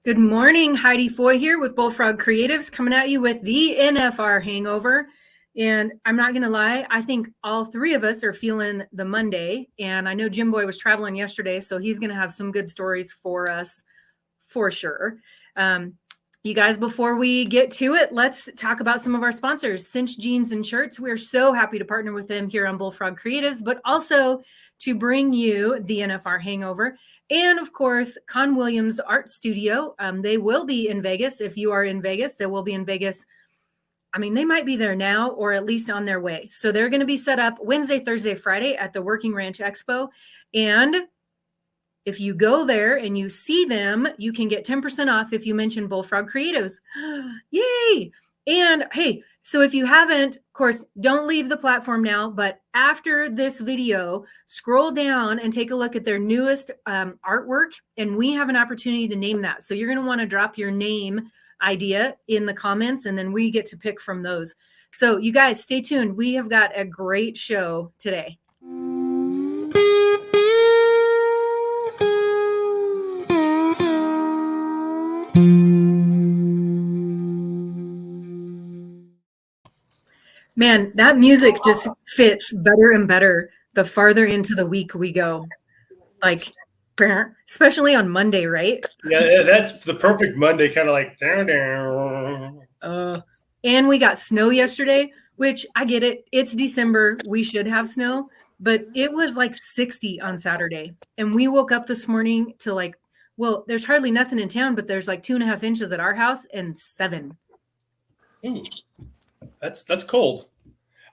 Good morning, Heidi Foy here with Bullfrog Creatives, coming at you with the NFR Hangover. And I'm not going to lie, I think all three of us are feeling the Monday. And I know Jim Boy was traveling yesterday, so he's going to have some good stories for us for sure. You guys, before we get to it, let's talk about some of our sponsors. Cinch Jeans and Shirts. We're so happy to partner with them here on Bullfrog Creatives, but also to bring you the NFR Hangover. And of course, Con Williams Art Studio. They will be in Vegas. If you are in Vegas, they will be in Vegas. I mean, they might be there now or at least on their way. So they're going to be set up Wednesday, Thursday, Friday at the Working Ranch Expo. And if you go there and you see them, you can get 10% off if you mention Bullfrog Creatives. Yay! And hey, so if you haven't, of course, don't leave the platform now, but after this video, scroll down and take a look at their newest artwork, and we have an opportunity to name that. So you're going to want to drop your name idea in the comments, and then we get to pick from those. So you guys, stay tuned. We have got a great show today. Man, that music just fits better and better the farther into the week we go. Like, especially on Monday, right? Yeah, that's the perfect Monday, kind of like. And we got snow yesterday, which I get it. It's December. We should have snow, but it was like 60 on Saturday. And we woke up this morning to like, well, there's hardly nothing in town, but there's like 2.5 inches at our house and 7. Ooh, that's cold.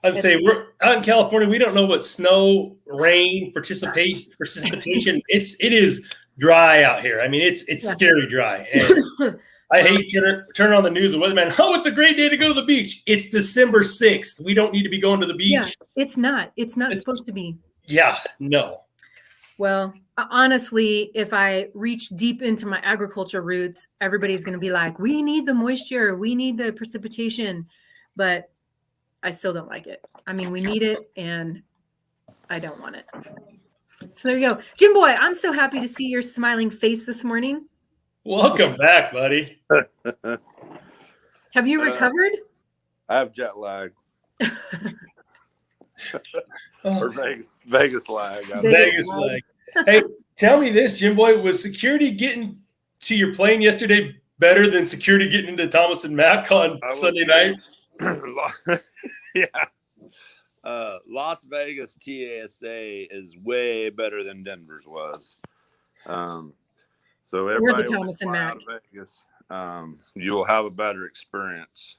I'd say we're out in California. We don't know what snow, rain, precipitation. It is dry out here. I mean, it's scary dry. And I hate turn on the news and weatherman. Oh, it's a great day to go to the beach. It's December 6th. We don't need to be going to the beach. Yeah, it's not supposed to be. Yeah, no. Well, honestly, if I reach deep into my agriculture roots, everybody's going to be like, we need the moisture, we need the precipitation, but I still don't like it. I mean, we need it and I don't want it. So there you go. Jim Boy, I'm so happy to see your smiling face this morning. Welcome back, buddy. Have you recovered? I have jet lag. Or Vegas lag. Vegas lag. Hey, tell me this, Jim Boy, was security getting to your plane yesterday better than security getting into Thomas and Mack on Sunday night? Yeah. Las Vegas TSA is way better than Denver's was. So everybody We're the Thomas and Mack. Vegas, you will have a better experience.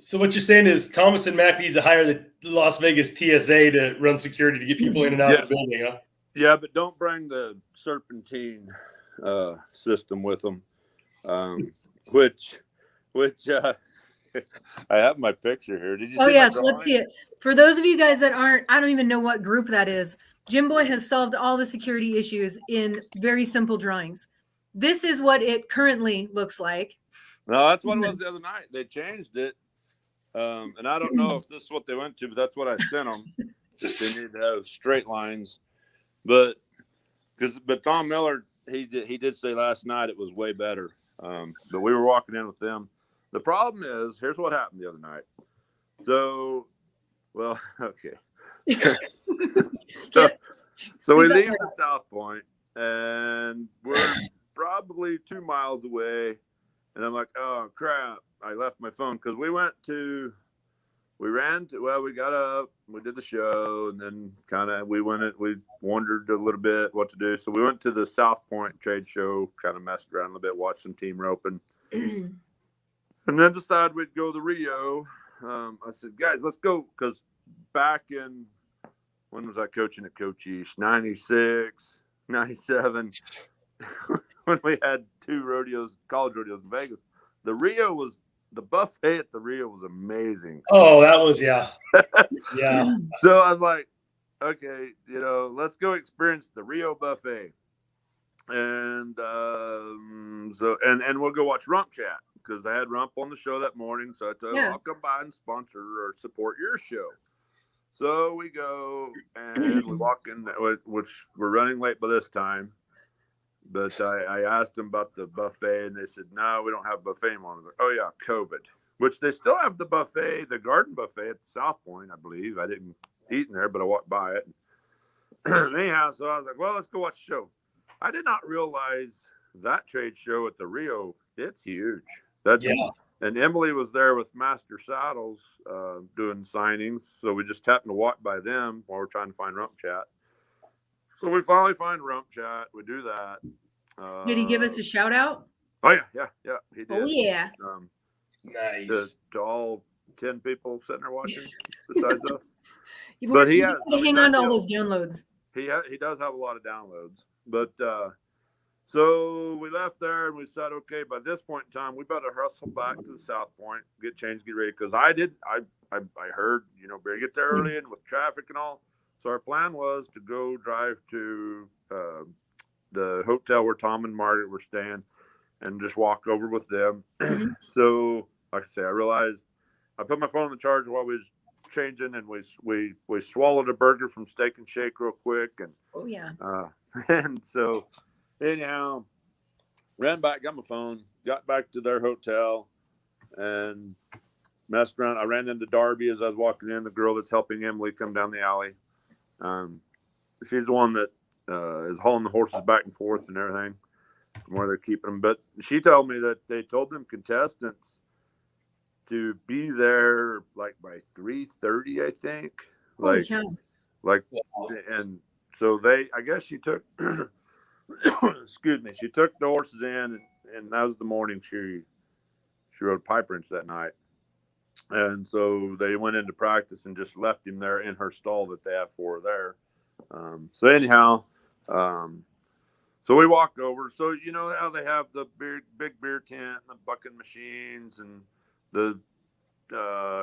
So what you're saying is Thomas and Mack needs to hire the Las Vegas TSA to run security to get people in and out of the building, huh? Yeah, but don't bring the serpentine system with them, which I have my picture here. Did you see yes, let's see it. For those of you guys that aren't, I don't even know what group that is. Jim Boy has solved all the security issues in very simple drawings. This is what it currently looks like. No, that's what it was the other night. They changed it. And I don't know if this is what they went to, but that's what I sent them. They need to have straight lines. But Tom Miller, he did say last night it was way better. But we were walking in with them. The problem is, here's what happened the other night. So, well, okay. so we leave the South Point, and we're probably 2 miles away. And I'm like, oh, crap. I left my phone because we got up, we did the show, and then we wondered a little bit what to do. So we went to the South Point trade show, kind of messed around a little bit, watched some team roping. And then decided we'd go to Rio. I said, guys, let's go. Because back in, when was I coaching at Coach East? 96, 97. When we had 2 college rodeos in Vegas. The buffet at the Rio was amazing. Oh, that was, yeah. Yeah. So I'm like, okay, let's go experience the Rio buffet. And and we'll go watch Rump Chat. Because I had Rump on the show that morning, so I thought, I'll come by and sponsor or support your show. So we go and we walk in, which we're running late by this time. But I asked them about the buffet, and they said, no, we don't have a buffet anymore. I was like, oh, yeah, COVID. Which they still have the buffet, the garden buffet at South Point, I believe. I didn't eat in there, but I walked by it. Anyhow, so I was like, well, let's go watch the show. I did not realize that trade show at the Rio, it's huge. And Emily was there with Master Saddles doing signings. So we just happened to walk by them while we're trying to find Rump Chat. So we finally find Rump Chat. We do that. Did he give us a shout out? Oh, yeah, he did. Oh, yeah. Nice. To all 10 people sitting there watching besides us. But he has to hang on to all those downloads. He does have a lot of downloads. But so we left there and we said, okay, by this point in time, we better hustle back to the South Point, get changed, get ready. Because I heard, better get there early and with traffic and all. So our plan was to go drive to the hotel where Tom and Margaret were staying and just walk over with them. So, like I say, I realized I put my phone on the charger while we was changing, and we swallowed a burger from Steak and Shake real quick. And oh, yeah. And so, anyhow, ran back, got my phone, got back to their hotel, and messed around. I ran into Darby as I was walking in, the girl that's helping Emily come down the alley. She's the one that is hauling the horses back and forth and everything from where they're keeping them. But she told me that they told them contestants to be there like by 3:30, I think. And so I guess she took, excuse me, she took the horses in, and that was the morning she rode Pipe Wrench that night. And so they went into practice and just left him there in her stall that they have for her there. So anyhow, so we walked over. So you know how they have the big beer tent and the bucking machines and the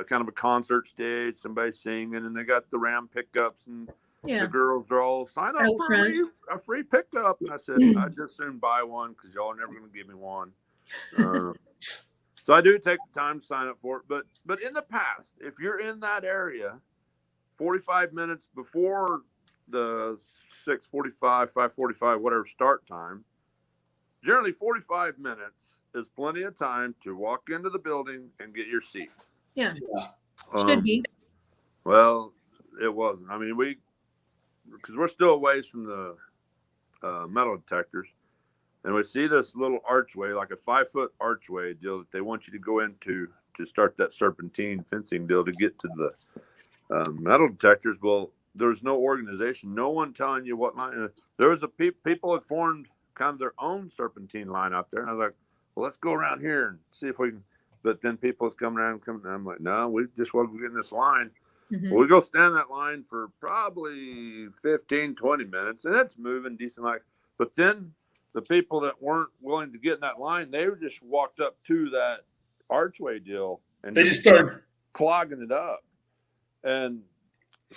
kind of a concert stage, somebody singing, and they got the Ram pickups, and the girls are all sign up for a free pickup. And I said, I'd just soon buy one because y'all are never going to give me one. So I do take the time to sign up for it. But in the past, if you're in that area, 45 minutes before the 6:45, 5:45, whatever start time, generally 45 minutes is plenty of time to walk into the building and get your seat. Yeah. Should be. Well, it wasn't. I mean, because we're still a ways from the metal detectors. And we see this little archway, like a 5-foot archway deal that they want you to go into to start that serpentine fencing deal to get to the metal detectors. Well, there's no organization, no one telling you what line. There was people had formed kind of their own serpentine line out there. And I was like, well, let's go around here and see if we can. But then people was coming around and I'm like, no, we just want to get in this line. Well, we go stand in that line for probably 15, 20 minutes, and that's moving decent. But then the people that weren't willing to get in that line, they just walked up to that archway deal and they just started clogging it up. And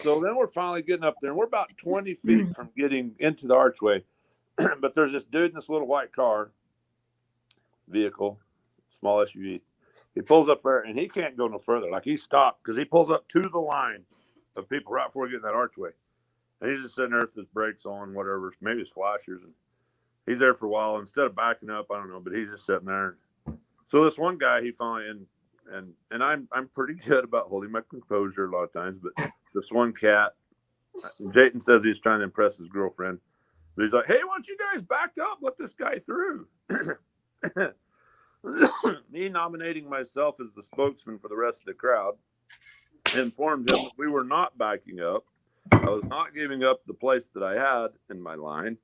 so then we're finally getting up there, and we're about 20 feet from getting into the archway. But there's this dude in this little white vehicle, small SUV. He pulls up there, and he can't go no further. Like, he stopped because he pulls up to the line of people right before we get in that archway. And he's just sitting there with his brakes on, whatever, maybe his flashers. And he's there for a while. Instead of backing up, I don't know, but he's just sitting there. So this one guy, he finally, and I'm pretty good about holding my composure a lot of times, but this one cat, Jayton says he's trying to impress his girlfriend. But he's like, hey, why don't you guys back up? Let this guy through. Me nominating myself as the spokesman for the rest of the crowd informed him that we were not backing up. I was not giving up the place that I had in my line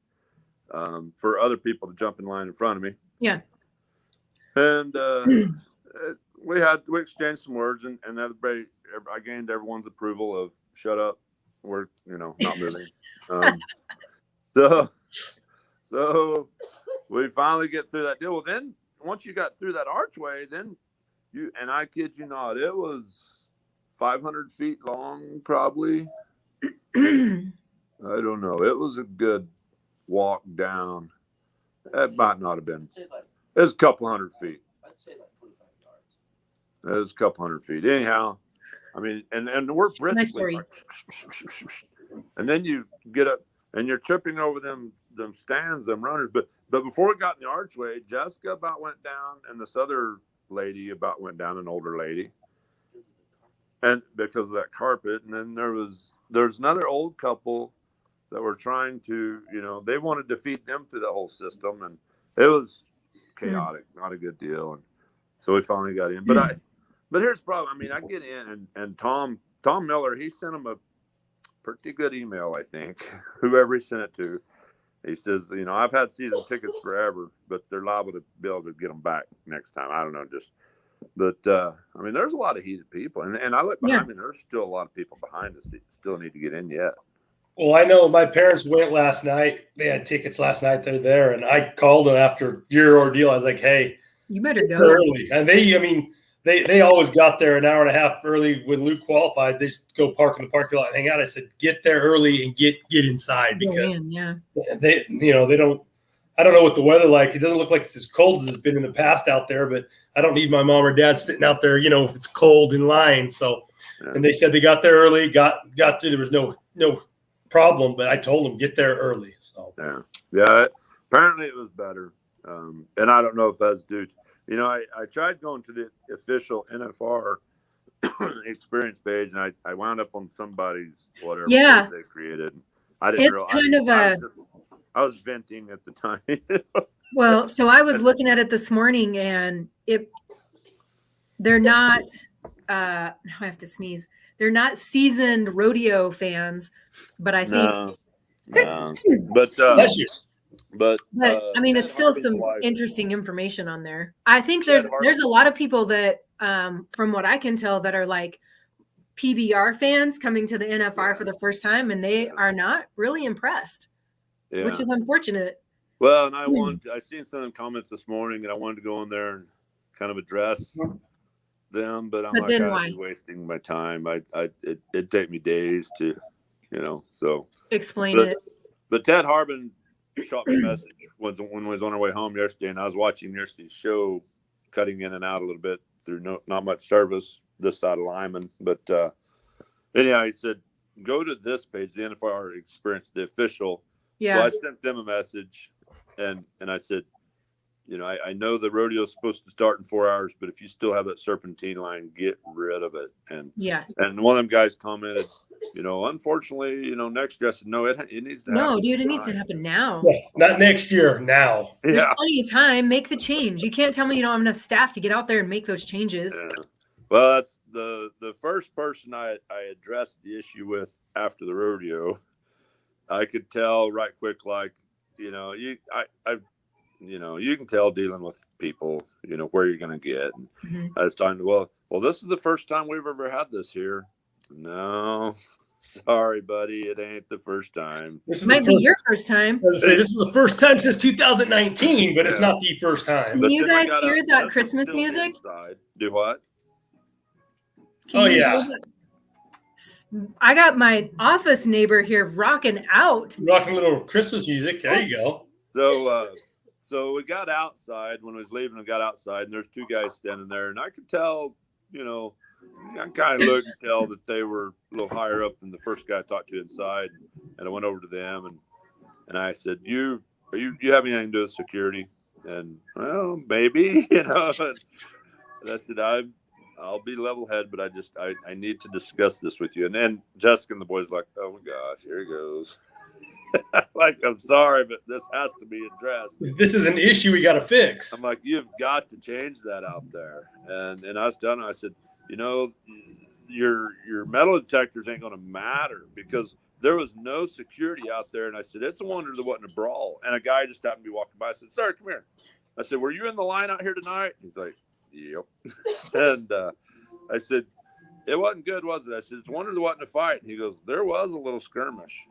for other people to jump in line in front of me. Yeah. And we exchanged some words, and I gained everyone's approval of shut up. We're not moving. So we finally get through that deal. Well, then once you got through that archway, then and I kid you not, it was 500 feet long, probably. I don't know. It was a good walk down. It might not have been. It was a couple hundred feet. I'd say like 25 yards. It was a couple hundred feet. Anyhow, I mean, and we're briskly. Nice story. And then you get up, and you're tripping over them stands, them runners. But before we got in the archway, Jessica about went down, and this other lady about went down, an older lady, and because of that carpet. And then there's another old couple that were trying to, they wanted to feed them through the whole system, and it was chaotic, not a good deal. And so we finally got in. But here's the problem. I mean, I get in, and Tom Miller, he sent him a pretty good email, I think, whoever he sent it to. He says, I've had season tickets forever, but they're liable to be able to get them back next time. I don't know, but I mean, there's a lot of heated people, and I look behind me, and there's still a lot of people behind us that still need to get in yet. Well, I know my parents went last night. They had tickets last night. They're there, and I called them after your ordeal. I was like, "Hey, you better go early." And they always got there an hour and a half early when Luke qualified. They just go park in the parking lot and hang out. I said, "Get there early and get inside because they don't." I don't know what the weather like. It doesn't look like it's as cold as it's been in the past out there, but I don't need my mom or dad sitting out there, if it's cold in line. So, and they said they got there early, got through. There was no problem, but I told them get there early. So yeah. Apparently it was better, and I don't know if that's due. I tried going to the official NFR experience page, and I wound up on somebody's whatever they created. I didn't. It's kind of I was venting at the time. Well, so I was looking at it this morning, and they're not. I have to sneeze. They're not seasoned rodeo fans, but I think. No. But I mean, it's still some interesting information on there. I think there's a lot of people that, from what I can tell, that are like PBR fans coming to the NFR for the first time, and they are not really impressed. Yeah. Which is unfortunate. Well, and I seen some comments this morning, and I wanted to go in there and kind of address them, but I'd be wasting my time. It'd take me days to, so explain it. But Ted Harbin shot me a message when we was on our way home yesterday, and I was watching yesterday's show, cutting in and out a little bit through not much service this side of Lyman. But anyhow, he said, go to this page, the NFR Experience, the official. Yeah. So I sent them a message, and I said, I know the rodeo is supposed to start in 4 hours, but if you still have that serpentine line, get rid of it. And one of them guys commented, unfortunately, next year. I said, no, it needs to happen. No, dude, it needs to happen now. Yeah, not next year, now. There's plenty of time. Make the change. You can't tell me you don't have enough staff to get out there and make those changes. Yeah. Well, that's the first person I addressed the issue with after the rodeo. I could tell right quick, like, you can tell dealing with people, where you're going to get. And I was talking to, well, this is the first time we've ever had this here. No, sorry, buddy. It ain't the first time. This might be your first time. I was say, this is the first time since 2019, but it's not the first time. Can you guys hear that Christmas music? Inside. Do what? I got my office neighbor here rocking out. Rocking a little Christmas music. There you go. So we got outside. When I was leaving, I got outside, and there's two guys standing there. And I could tell, I kind of looked and tell that they were a little higher up than the first guy I talked to inside. And I went over to them, and I said, you have anything to do with security? And, well, maybe, And I said, I'll be level-headed, but I need to discuss this with you. And then Jessica and the boys were like, oh my gosh, here he goes. Like, I'm sorry, but this has to be addressed. This is an issue we got to fix. I'm like, you've got to change that out there. And I was done. I said, your metal detectors ain't going to matter because there was no security out there. And I said, it's a wonder there wasn't a brawl. And a guy just happened to be walking by. I said, sir, come here. I said, were you in the line out here tonight? He's like, yep. And I said, it wasn't good, was it? I said, it's a wonder there wasn't a fight. And he goes, there was a little skirmish.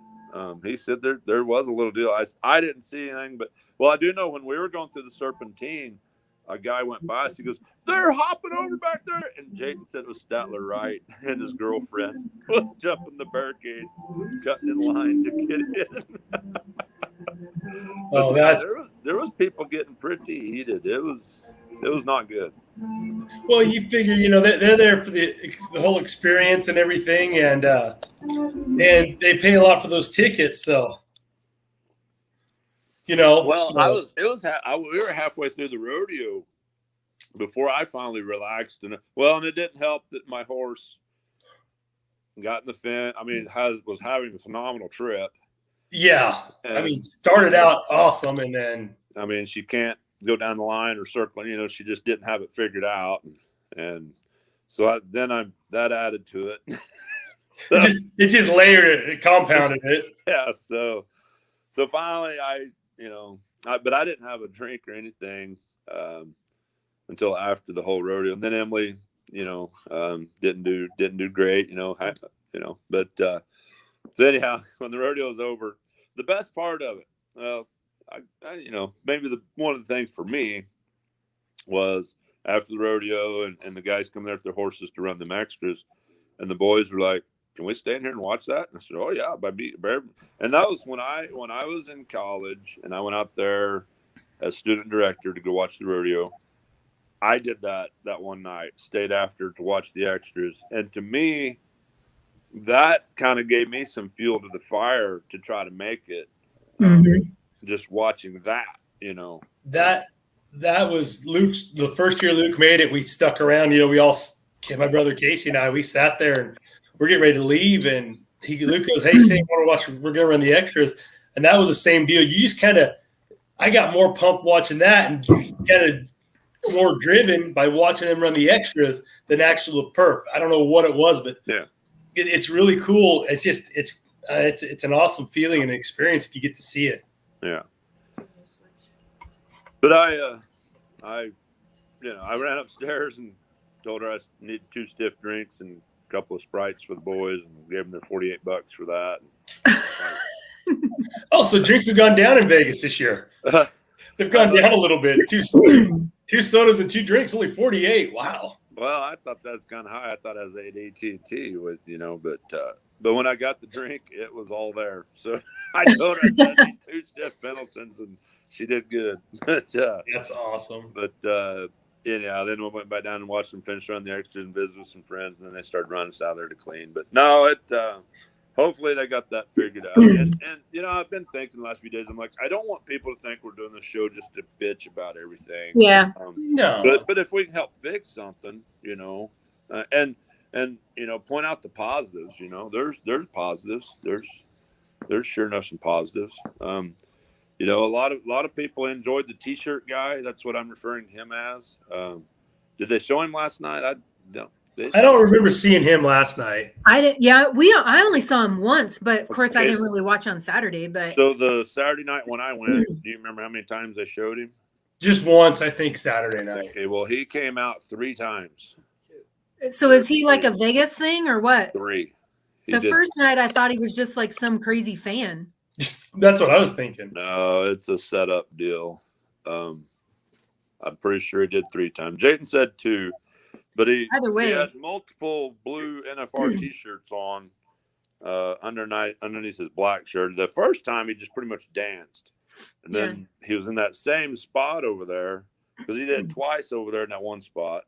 He said there was a little deal. I didn't see anything, but I do know when we were going through the serpentine, a guy went by us. He goes, they're hopping over back there. And Jayden said it was Statler Wright and his girlfriend was jumping the barricades, cutting in line to get in. Oh, there was people getting pretty heated. It was not good. Well, you figure, they're there for the whole experience and everything, and they pay a lot for those tickets. So, you know. Well, So, we were halfway through the rodeo before I finally relaxed, and it didn't help that my horse got in the fence. I mean, was having a phenomenal trip. yeah, I And mean, started out awesome, and then I mean, she can't go down the line or circling. You know, she just didn't have it figured out, and so that added to it. So, it just layered it, compounded it. yeah. So finally, but I didn't have a drink or anything until after the whole rodeo, and then Emily, didn't do great. But so anyhow, when the rodeo was over, the best part of it, maybe one of the things for me was after the rodeo and the guys come there with their horses to run them extras, and the boys were like, "Can we stay in here and watch that?" And I said, "Oh yeah, and that was when I was in college and I went out there as student director to go watch the rodeo. I did that one night, stayed after to watch the extras, and to me, that kind of gave me some fuel to the fire to try to make it. Just watching that, That was Luke's. The first year Luke made it, we stuck around. We all, my brother Casey and I, we sat there and we're getting ready to leave, and Luke goes, "Hey, Sam, want to watch? We're gonna run the extras," and that was the same deal. You just I got more pumped watching that, and you kind of more driven by watching them run the extras than actual perf. I don't know what it was, but yeah, it's really cool. It's just it's an awesome feeling and experience if you get to see it. Yeah. But I ran upstairs and told her I needed 2 stiff drinks and a couple of Sprites for the boys, and gave them their $48 for that. Also, drinks have gone down in Vegas this year. They've gone down a little bit. Two sodas and 2 drinks, only 48. Wow. Well, I thought that's kind of high. I thought I was at AT&T with, but when I got the drink, it was all there. So I told her I said I need 2 stiff Pendletons, and she did good. But that's awesome. But then we went back down and watched them finish running the extras and visit with some friends, and then they started running us out there to clean. But no, hopefully they got that figured out. And I've been thinking the last few days, I'm like, I don't want people to think we're doing this show just to bitch about everything. Yeah. No. But if we can help fix something, and point out the positives, there's positives. There's sure enough some positives. A lot of people enjoyed the T-shirt guy. That's what I'm referring to him as. Did they show him last night? I don't remember seeing him last night. I didn't. Yeah, I only saw him once, but of course I didn't really watch on Saturday. But so the Saturday night when I went, do you remember how many times they showed him? Just once, I think, Saturday night. Okay, well, he came out 3 times. So is he like a Vegas thing or what? 3. The first night I thought he was just like some crazy fan. That's what I was thinking. No, it's a setup deal. I'm pretty sure he did 3 times. Jayden said 2. But either way, he had multiple blue NFR T-shirts on underneath his black shirt. The first time he just pretty much danced, and then he was in that same spot over there because he did it twice over there in that one spot.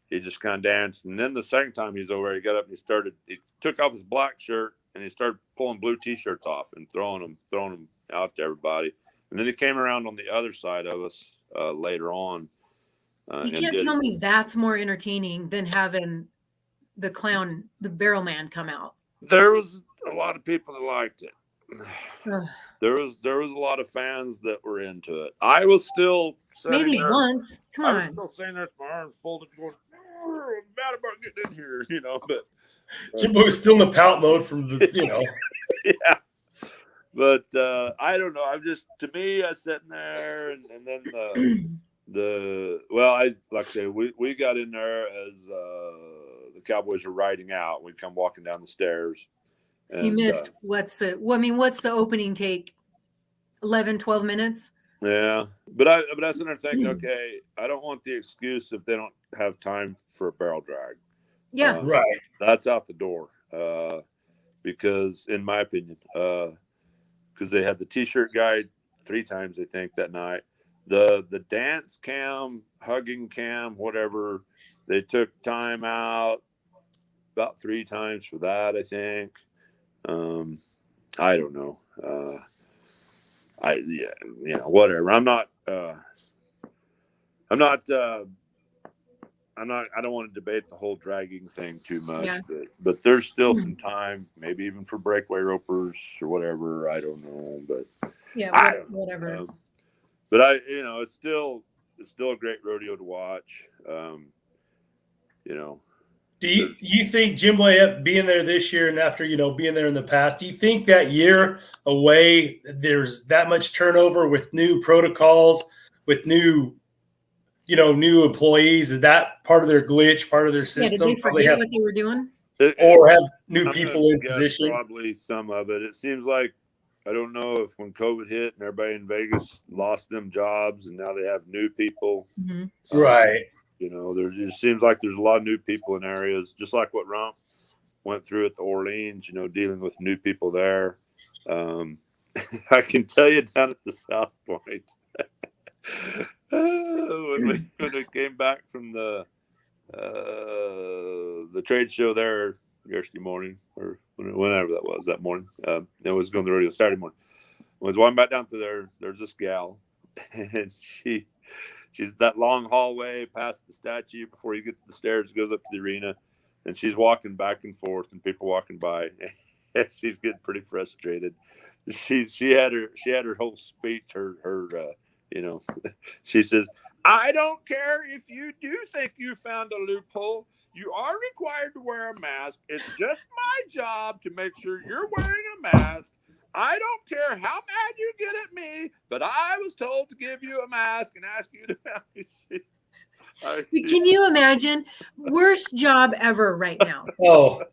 He just kind of danced, and then the second time he's over there, he got up and he took off his black shirt and he started pulling blue T-shirts off and throwing them out to everybody. And then he came around on the other side of us later on. You can't tell me that's more entertaining than having the barrel man come out. There was a lot of people that liked it. There was a lot of fans that were into it. I was still maybe there, once. Come on. I was still saying that with my arms folded, going, "I'm bad about getting in here," But Jimbo was still in the pout mode from the, yeah. But I don't know. I'm just, to me, I was sitting there, and then we got in there as the Cowboys were riding out. We'd come walking down the stairs. So you missed what's the opening take? 11, 12 minutes? Yeah. But I was sitting there thinking, okay, I don't want the excuse if they don't have time for a barrel drag. Yeah. Right. That's out the door. Because in my opinion, because they had the T-shirt guy 3 times, I think, that night. The dance cam, hugging cam, whatever, they took time out about 3 times for that, I think. I don't know. whatever. I don't want to debate the whole dragging thing too much, Yeah. but there's still some time, maybe even for breakaway ropers or whatever. I don't know, but Yeah, I don't know. whatever. But it's still a great rodeo to watch. Do you think Jim Boy being there this year and after being there in the past, do you think that year away there's that much turnover with new protocols, with new employees? Is that part of their glitch, part of their Yeah, system? did they forget what they were doing? Or have new I'm people in guess position? Probably some of it. It seems like, I don't know if when COVID hit and everybody in Vegas lost them jobs and now they have new people. Mm-hmm. Right. There just seems like there's a lot of new people in areas, just like what Rump went through at the Orleans, dealing with new people there. I can tell you down at the South Point, when we came back from the trade show there yesterday morning, or whenever that was, that morning, it was going to the rodeo Saturday morning. When I was walking back down to there, there's this gal, and she's that long hallway past the statue before you get to the stairs, goes up to the arena, and she's walking back and forth, and people walking by, and she's getting pretty frustrated. She had her whole speech, she says, "I don't care if you do think you found a loophole. You are required to wear a mask. It's just my job to make sure you're wearing a mask. I don't care how mad you get at me, but I was told to give you a mask and ask you to." Can you imagine? Worst job ever right now. Oh,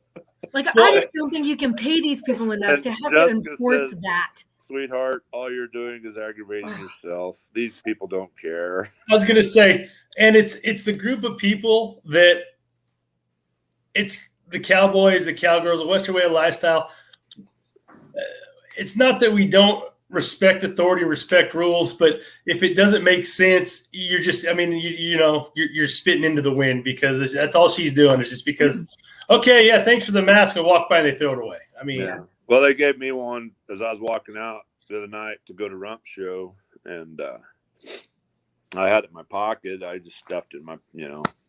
Like, well, I just don't think you can pay these people enough to have to enforce that. "Sweetheart, all you're doing is aggravating yourself. These people don't care." I was going to say, and it's the group of people that it's the cowboys, the cowgirls, the Western way of lifestyle. It's not that we don't respect authority, respect rules, but if it doesn't make sense, you're just, you're spitting into the wind, because that's all she's doing. It's just because, okay, yeah, thanks for the mask. I walk by and they throw it away. Yeah. Well, they gave me one as I was walking out the other night to go to Rump's show, and I had it in my pocket. I just stuffed it in my,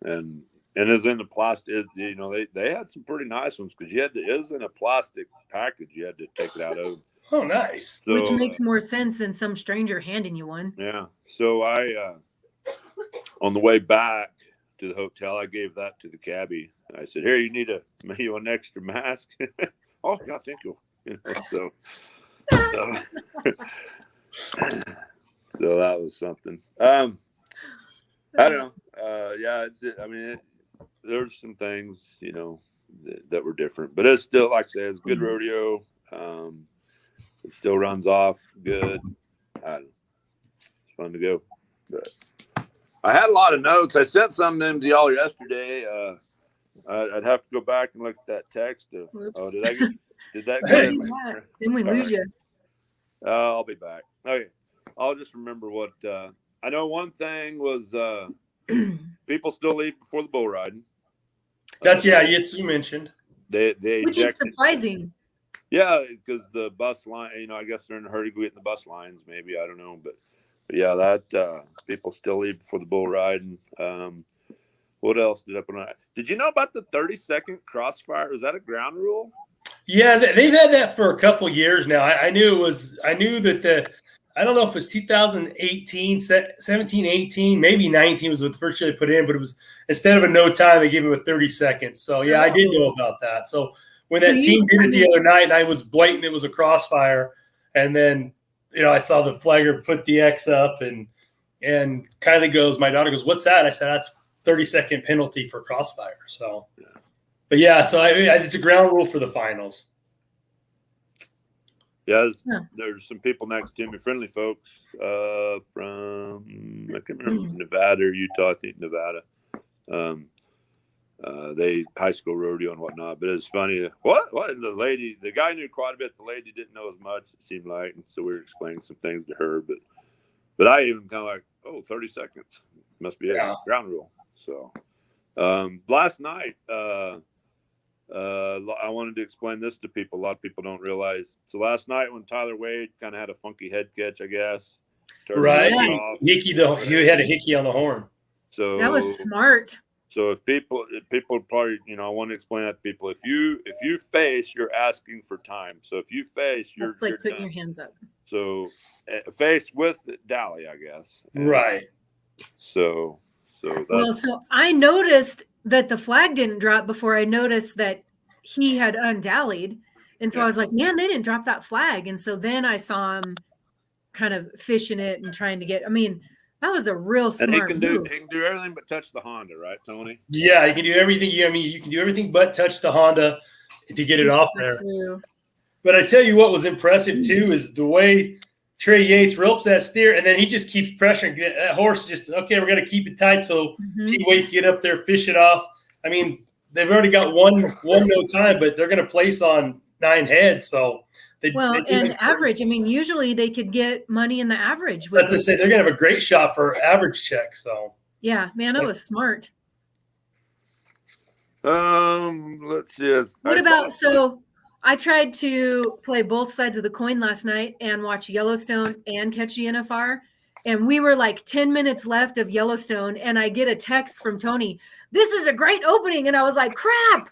and it was in the plastic. They had some pretty nice ones, because it was in a plastic package. You had to take it out of. Oh, nice. So, which makes more sense than some stranger handing you one. Yeah. So I, on the way back to the hotel, I gave that to the cabbie. I said, "Here, you need an extra mask." "Oh, yeah, thank you." So that was something. I don't know. There's some things, that were different, but it's still, like I said, it's a good rodeo. It still runs off good. It's fun to go. But I had a lot of notes. I sent some of them to y'all yesterday. I'd have to go back and look at that text. Did that go? Then we lose you. I'll be back. Okay. I'll just remember what I know. One thing was people still leave before the bull riding. You mentioned. They which is surprising. Yeah, because the bus line, I guess they're in a hurry to get in the bus lines, maybe. I don't know. But yeah, that people still leave before the bull riding. What else did I put on? Did you know about the 30-second crossfire? Is that a ground rule? Yeah, they've had that for a couple of years now. I knew that I don't know if it's 2018, 17, 18, maybe 19 was the first year they put in, but it was, instead of a no time, they gave him a 30 seconds. So yeah, I did know about that. So when that team did it the other night, I was blatant, it was a crossfire. And then, I saw the flagger put the X up, and Kylie goes, my daughter goes, "What's that?" I said, "That's 30-second penalty for crossfire." So, but yeah, so it's a ground rule for the finals. Yeah, there's some people next to me, friendly folks from, I can't remember, Nevada or Utah, I think Nevada. They high school rodeo and whatnot, but it's funny. What the guy knew quite a bit. The lady didn't know as much, it seemed like, and so we were explaining some things to her. But I even kind of like, 30 seconds must be a ground rule. So last night, I wanted to explain this to people. A lot of people don't realize. So last night when Tyler Wade kind of had a funky head catch, I guess. Right. Yes. He had a hickey on the horn. So That was smart. So if people probably, I want to explain that to people. If you face, you're asking for time. So if you face, you're That's like you're putting done. your hands up. So face with Dally, I guess. And Right. So that's, Well, so I noticed that the flag didn't drop before I noticed that he had undallied. And so I was like, man, they didn't drop that flag. And so then I saw him kind of fishing it and trying to get, I mean, that was a real and smart move. he can do everything but touch the Honda, right, Tony? Yeah, you can do everything. You can do everything but touch the Honda to get it off there. Through. But I tell you what was impressive too is the way Trey Yates ropes that steer, and then he just keeps pressuring that horse. Just okay, we're gonna keep it tight so T Wade can get up there, fish it off. I mean, they've already got one no time, but they're gonna place on 9 heads. So and average. I mean, usually they could get money in the average. That's to say they're gonna have a great shot for average check. So yeah, man, that was smart. Let's see. What about so? I tried to play both sides of the coin last night and watch Yellowstone and catch the NFR. And we were like 10 minutes left of Yellowstone. And I get a text from Tony, this is a great opening. And I was like, crap.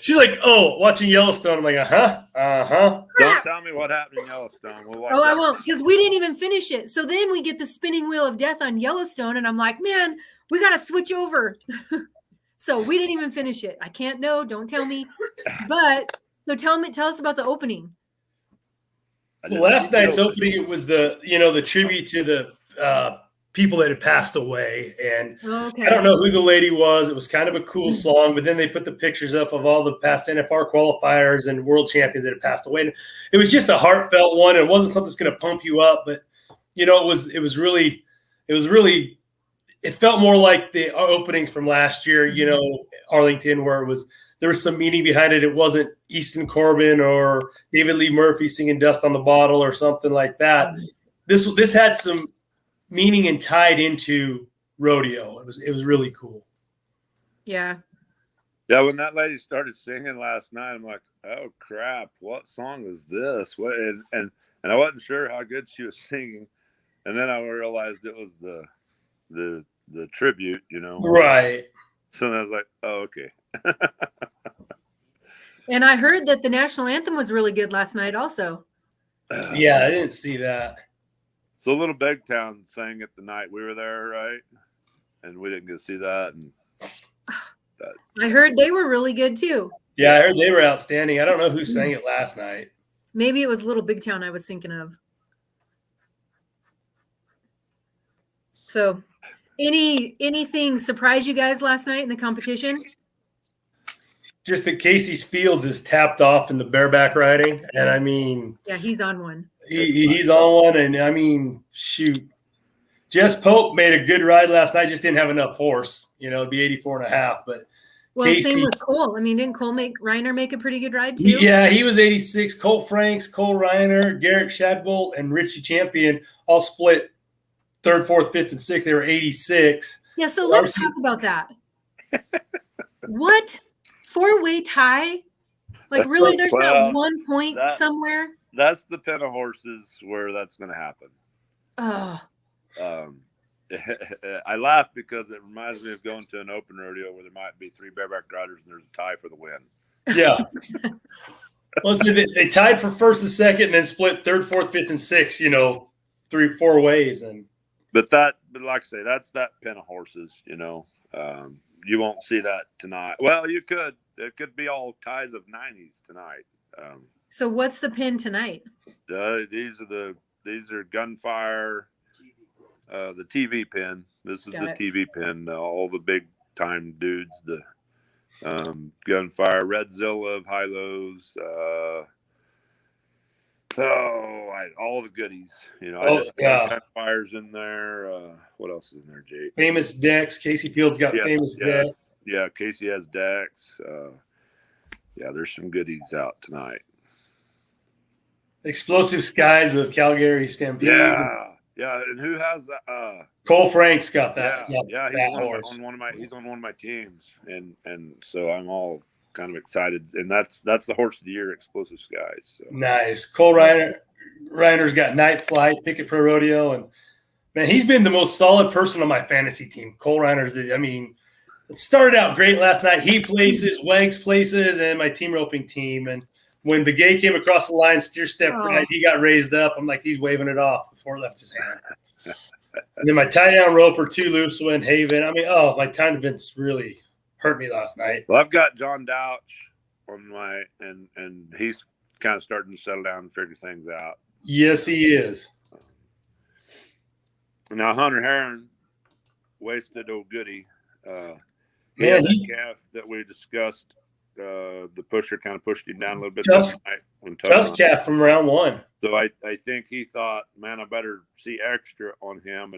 She's like, oh, watching Yellowstone. I'm like, uh-huh. Don't tell me what happened in Yellowstone. We'll watch I won't, because we didn't even finish it. So then we get the spinning wheel of death on Yellowstone. And I'm like, man, we got to switch over. So we didn't even finish it. I can't know. Don't tell me. But so tell us about the opening. Well, last night's opening, it was the tribute to the people that had passed away. And I don't know who the lady was. It was kind of a cool song, but then they put the pictures up of all the past NFR qualifiers and world champions that had passed away. And it was just a heartfelt one. It wasn't something that's going to pump you up, but it was really it felt more like the openings from last year, Arlington, where there was some meaning behind it. It wasn't Easton Corbin or David Lee Murphy singing Dust on the Bottle or something like that. This had some meaning and tied into rodeo. It was really cool. Yeah. Yeah, when that lady started singing last night, I'm like, oh crap, what song is this? What and I wasn't sure how good she was singing. And then I realized it was the tribute, Right. So then I was like, oh, okay. And I heard that the national anthem was really good last night also. Yeah, I didn't see that. So Little Big Town sang it the night we were there, right? And we didn't get to see that. And I heard they were really good too. Yeah, I heard they were outstanding. I don't know who sang it last night. Maybe it was Little Big Town I was thinking of. So anything surprise you guys last night in the competition? Just that Casey's Fields is tapped off in the bareback riding. And I mean, yeah, he's on one. He's on one. And I mean, shoot, Jess Pope made a good ride last night, just didn't have enough horse, it'd be 84.5, but well, same with Cole. I mean, didn't Reiner make a pretty good ride too? Yeah, he was 86. Colt Franks, Cole Reiner, Garrett Shadbolt, and Richie Champion all split 3rd, 4th, 5th, and 6th. They were 86. Yeah, so let's talk about that. What? 4-way tie? Like, really? There's not 1 point somewhere? That's the pen of horses where that's going to happen. Oh. I laugh because it reminds me of going to an open rodeo where there might be 3 bareback riders and there's a tie for the win. Yeah. Well, so they tied for 1st and 2nd and then split 3rd, 4th, 5th, and 6th, 3-4 ways. But like I say, that's that pen of horses, you won't see that tonight. Well, you could. It could be all ties of 90s tonight. So what's the pin tonight? These are gunfire. The TV pin. This is the TV pin. All the big time dudes. The gunfire, Redzilla of High Lows. All the goodies. Gunfire's in there. What else is in there, Jake? Famous decks. Casey Fields got famous decks. Yeah, Casey has decks. There's some goodies out tonight. Explosive Skies of Calgary Stampede. Yeah, and who has that? Cole Frank's got that. Yeah. He's that on horse. one of my teams, and so I'm all kind of excited. And that's the horse of the year, Explosive Skies. So. Nice. Cole Reiner's got Night Flight, Picket Pro Rodeo, and man, he's been the most solid person on my fantasy team. Cole Reiner's. I mean, it started out great last night. He places, Wags places, and my team roping team. And when Begay came across the line, steer step right, he got raised up. I'm like, he's waving it off before it left his hand. And then my tie down roper, 2 loops went Haven. I mean, my time events really hurt me last night. Well, I've got John Douch on my and he's kind of starting to settle down and figure things out. Yes, he is. Now Hunter Heron wasted old goody. He Man, had that calf that we discussed. The pusher kind of pushed him down a little bit. Tough calf from round 1. So I think he thought, man, I better see extra on him,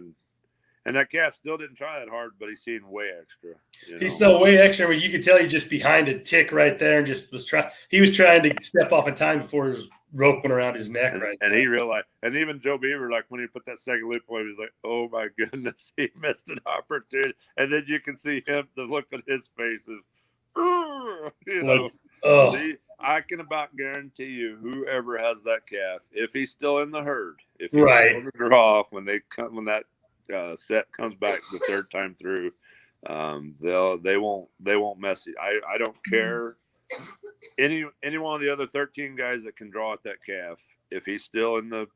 and that calf still didn't try that hard, but he's seen way extra. He saw way extra, but you could tell he just behind a tick right there and just was trying. He was trying to step off in time before his rope went around his neck. And he realized, and even Joe Beaver, like when he put that second loop on, he was like, "Oh my goodness, he missed an opportunity." And then you can see him, the look on his face is, I can about guarantee you, whoever has that calf, if he's still in the herd, if he's still in the draw, when that set comes back the third time through, they won't mess it. I don't care. Any one of the other 13 guys that can draw at that calf, if he's still in the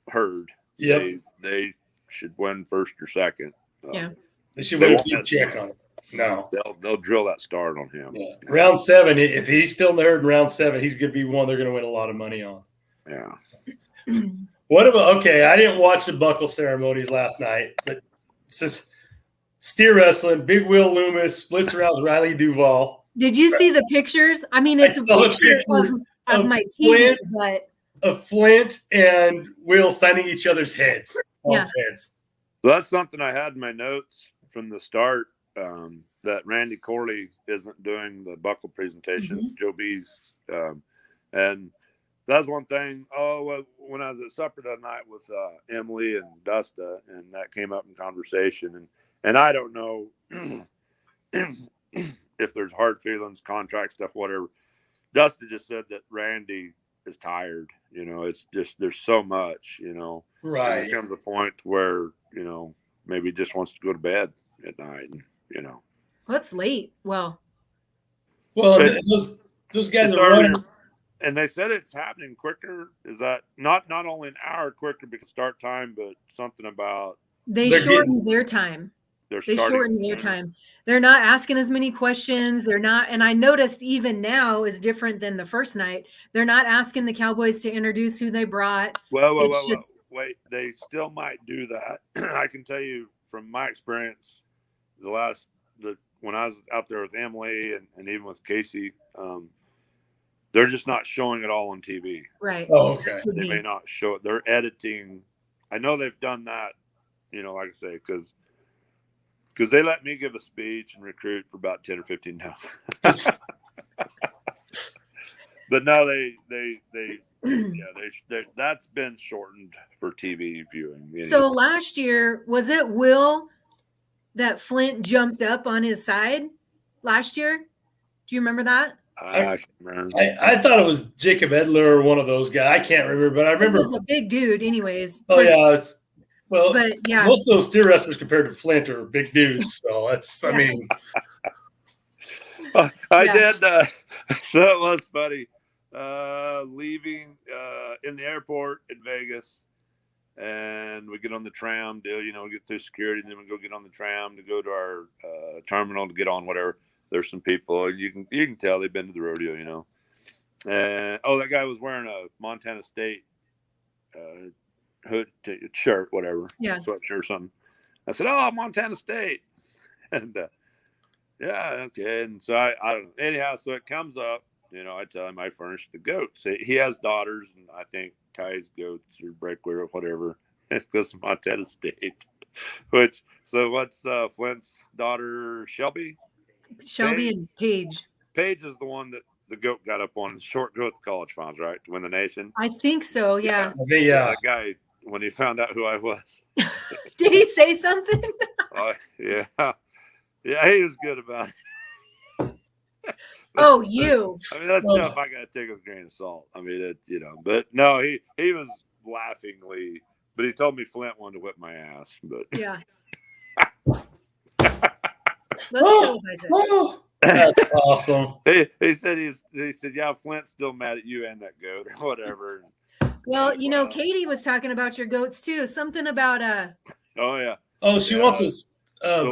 herd, they should win first or second. They should win a check on it. No, they'll drill that start on him. Yeah. Round 7, if he's still in the herd in round 7, he's going to be one they're going to win a lot of money on. Yeah. What about? Okay, I didn't watch the buckle ceremonies last night, but since steer wrestling, Big Will Loomis splits around with Riley Duvall. Did you see the pictures? I mean, it's a picture of my TV, but of Flint and Will signing each other's heads. Heads. So that's something I had in my notes from the start. That Randy Corley isn't doing the buckle presentation, Joe B's, and that's one thing. When I was at supper that night with Emily and Dusta, and that came up in conversation, and I don't know if there's hard feelings, contract stuff, whatever. Dusta just said that Randy is tired. It's just there's so much. Right. And it comes a point where maybe he just wants to go to bed at night. Well, it's late. Well, those guys are running. And they said it's happening quicker. Is that not only an hour quicker because start time, but something about they shortened their time. They shortened their time. They're not asking as many questions. They're not, and I noticed even now is different than the first night. They're not asking the Cowboys to introduce who they brought. Wait, they still might do that. I can tell you from my experience, when I was out there with Emily and even with Casey, they're just not showing it all on TV. Right. Oh, okay. They may not show it. They're editing. I know they've done that, like I say, because they let me give a speech and recruit for about 10 or 15 times. But no, they that's been shortened for TV viewing. So last year, was it Will that Flint jumped up on his side last year? Do you remember that? I remember. I thought it was Jacob Edler or one of those guys. I can't remember, but I remember. He was a big dude anyways. But most of those steer wrestlers compared to Flint are big dudes. So that's, I mean. I did. So it was funny. Leaving in the airport in Vegas, and we get on the tram deal, we get through security, and then we go get on the tram to go to our terminal to get on whatever. There's some people you can tell they've been to the rodeo, and that guy was wearing a Montana State hood shirt, whatever, sweatshirt or something. I said, Montana State, and okay, and so I don't know. Anyhow, so it comes up. I tell him I furnished the goats. He has daughters, and I think ties goats or breakwear or whatever. It goes to Montana State. What's Flint's daughter, Shelby? Shelby and Paige. Paige is the one that the goat got up on the short goat college finals, right? To win the nation. I think so, yeah. That guy when he found out who I was. Did he say something? Yeah, he was good about it. Oh, you. I mean, that stuff I got to take with a grain of salt. I mean, but no, he was laughingly, but he told me Flint wanted to whip my ass. But yeah. Let's celebrate it. Oh, that's awesome. he said yeah, Flint's still mad at you and that goat or whatever. Well, Katie was talking about your goats too. Something about Oh yeah. Oh, she wants a